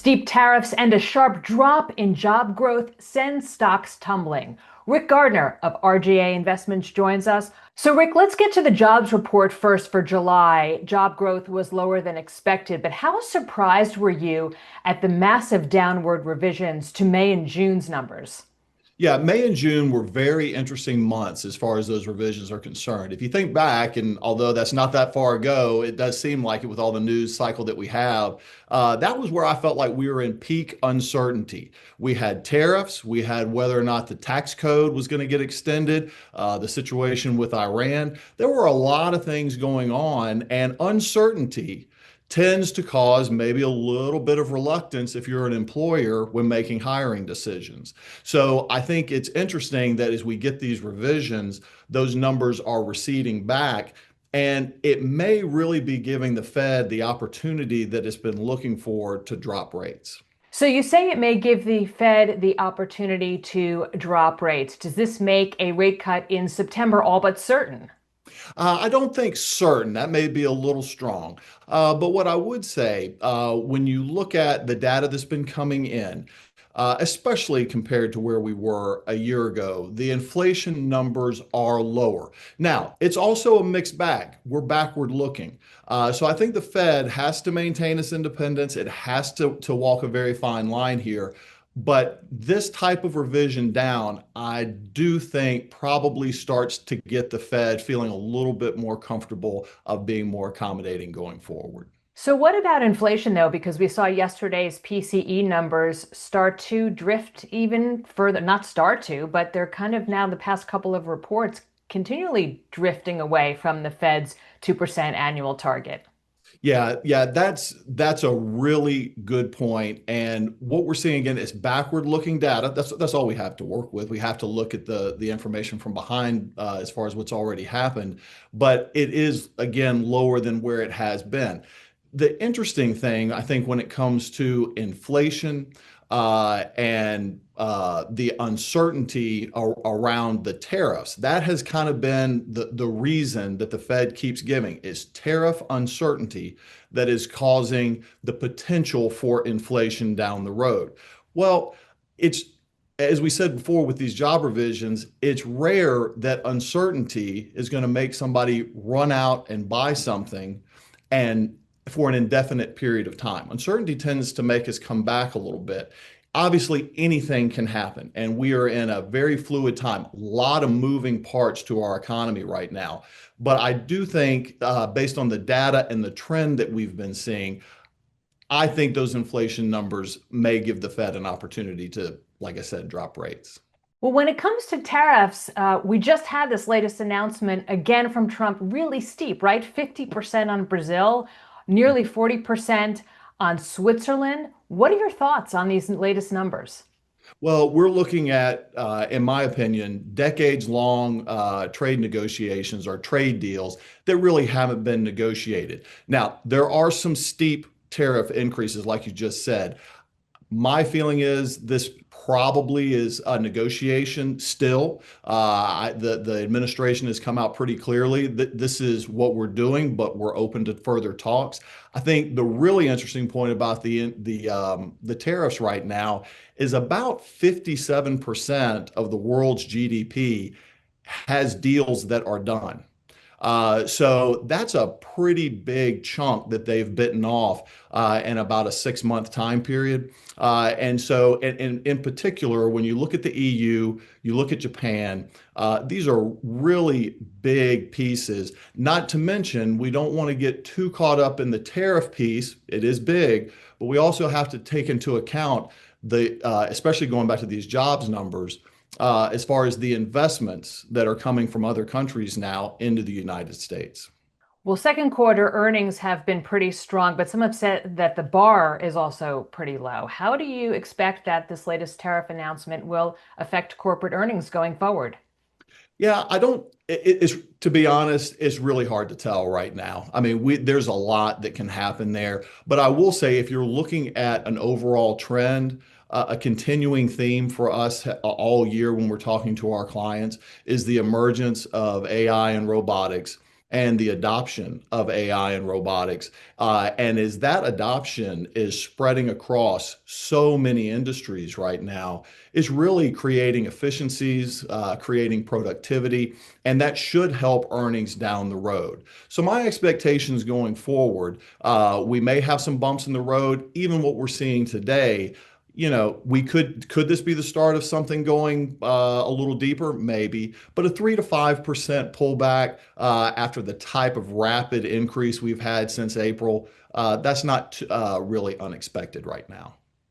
Steep tariffs and a sharp drop in job growth send stocks tumbling. Rick Gardner of RGA Investments joins us. So, Rick, let's get to the jobs report first for July. Job growth was lower than expected, but how surprised were you at the massive downward revisions to May and June's numbers? Yeah, May and June were very interesting months as far as those revisions are concerned. If you think back, and although that's not that far ago, it does seem like it with all the news cycle that we have. That was where I felt like we were in peak uncertainty. We had tariffs, we had whether or not the tax code was going to get extended, the situation with Iran. There were a lot of things going on, and uncertainty tends to cause maybe a little bit of reluctance if you're an employer when making hiring decisions. So I think it's interesting that as we get these revisions, those numbers are receding back. And it may really be giving the Fed the opportunity that it's been looking for to drop rates. So you say it may give the Fed the opportunity to drop rates. Does this make a rate cut in September all but certain? I don't think certain. That may be a little strong. But what I would say, when you look at the data that's been coming in, especially compared to where we were a year ago, the inflation numbers are lower. Now, it's also a mixed bag. We're backward looking. So I think the Fed has to maintain its independence. It has to walk a very fine line here. But this type of revision down, I do think probably starts to get the Fed feeling a little bit more comfortable of being more accommodating going forward. So what about inflation though? Because we saw yesterday's PCE numbers start to drift even further, not start to, but they're kind of now the past couple of reports continually drifting away from the Fed's 2% annual target. Yeah, that's a really good point. And what we're seeing again is backward-looking data. That's all we have to work with. We have to look at the information from behind as far as what's already happened. But it is again lower than where it has been. The interesting thing, I think, when it comes to inflation and the uncertainty around the tariffs, that has kind of been the reason that the Fed keeps giving is tariff uncertainty that is causing the potential for inflation down the road. Well, it's as we said before with these job revisions, it's rare that uncertainty is going to make somebody run out and buy something and for an indefinite period of time. Uncertainty tends to make us come back a little bit. Obviously, anything can happen, and we are in a very fluid time. A lot of moving parts to our economy right now. But I do think, based on the data and the trend that we've been seeing, I think those inflation numbers may give the Fed an opportunity to, like I said, drop rates. Well, when it comes to tariffs, we just had this latest announcement again from Trump, really steep, right? 50% on Brazil, nearly 40% on Switzerland. What are your thoughts on these latest numbers? Well, we're looking at, in my opinion, decades-long trade negotiations or trade deals that really haven't been negotiated. Now, there are some steep tariff increases, like you just said. My feeling is this probably is a negotiation still. The administration has come out pretty clearly that this is what we're doing, but we're open to further talks. I think the really interesting point about the tariffs right now is about 57% of the world's GDP has deals that are done. So that's a pretty big chunk that they've bitten off in about a 6 month time period. And in particular, when you look at the EU, you look at Japan, these are really big pieces. Not to mention, we don't want to get too caught up in the tariff piece. It is big, but we also have to take into account especially going back to these jobs numbers as far as the investments that are coming from other countries now into the United States. Well, second quarter earnings have been pretty strong, but some have said that the bar is also pretty low. How do you expect that this latest tariff announcement will affect corporate earnings going forward? Yeah, I don't. It's to be honest, it's really hard to tell right now. I mean, there's a lot that can happen there, but I will say if you're looking at an overall trend, a continuing theme for us all year when we're talking to our clients is the emergence of AI and robotics and the adoption of AI and robotics. And as that adoption is spreading across so many industries right now, is really creating efficiencies, creating productivity, and that should help earnings down the road. So my expectations going forward, we may have some bumps in the road. Even what we're seeing today, we could this be the start of something going a little deeper? Maybe, but a 3 to 5% pullback after the type of rapid increase we've had since April, that's not really unexpected right now.